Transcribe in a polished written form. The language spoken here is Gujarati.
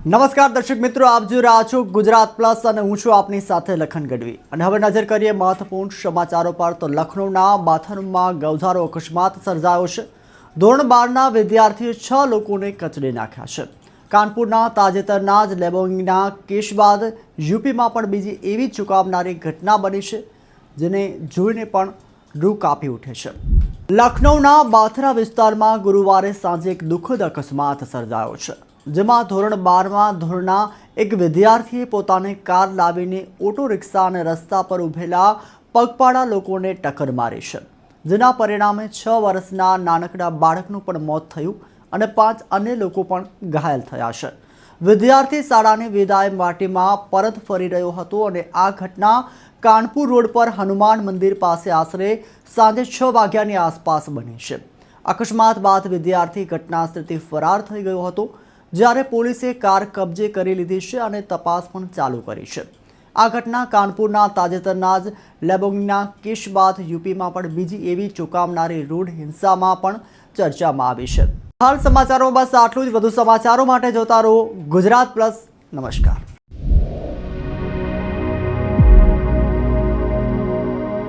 નમસ્કાર દર્શક મિત્રો, આપ જોઈ રહ્યા છો ગુજરાત પ્લસ અને હું છું આપની સાથે લખન ગઢવી। અને હવે નજર કરીએ મહત્વપૂર્ણ સમાચારો પર। તો લખનૌના બાથરૂમમાં ગૌધારો અકસ્માત સર્જાયો છે। ધોરણ 12ના વિદ્યાર્થીએ 6 લોકોને કચડી નાખ્યા છે। કાનપુરના તાજેતરના જ લેબોંગના કેસ બાદ યુપીમાં પણ બીજી એવી ચોંકાવનારી ઘટના બની છે જેને જોઈને પણ રૂહ કાપી ઉઠે છે। લખનૌના બાથરા વિસ્તારમાં ગુરુવારે સાંજે એક દુઃખદ અકસ્માત સર્જાયો છે, જેમાં ધોરણ 12માં ધોરણના એક વિદ્યાર્થીએ પોતાની કાર લાવીને ઓટો રિક્ષા અને રસ્તા પર ઊભેલા પગપાળા લોકોને ટક્કર મારી છે, જેના પરિણામે 6 વર્ષના નાનકડા બાળકનું પણ મોત થયું અને 5 અન્ય લોકો પણ ઘાયલ થયા છે। વિદ્યાર્થી શાળાની વિદાય પાર્ટીમાં પરત ફરી રહ્યો હતો અને આ ઘટના કાનપુર રોડ પર હનુમાન મંદિર પાસે આશરે સાંજે 6 વાગ્યાની આસપાસ બની છે। અકસ્માત બાદ વિદ્યાર્થી ઘટના સ્થળેથી ફરાર થઈ ગયો હતો, જ્યારે પોલીસે કાર કબજે કરી લીધી છે અને તપાસ પણ ચાલુ કરી છે। આ ઘટના કાનપુરના તાજેતરના જ લેબોંગના કેસ બાદ યુપીમાં પણ બીજી એવી ચોંકાવનારી રોડ હિંસામાં પણ ચર્ચામાં આવી છે। હાલ સમાચારોમાં બસ આટલું જ। વધુ સમાચારો માટે જોતા રહો ગુજરાત પ્લસ। નમસ્કાર।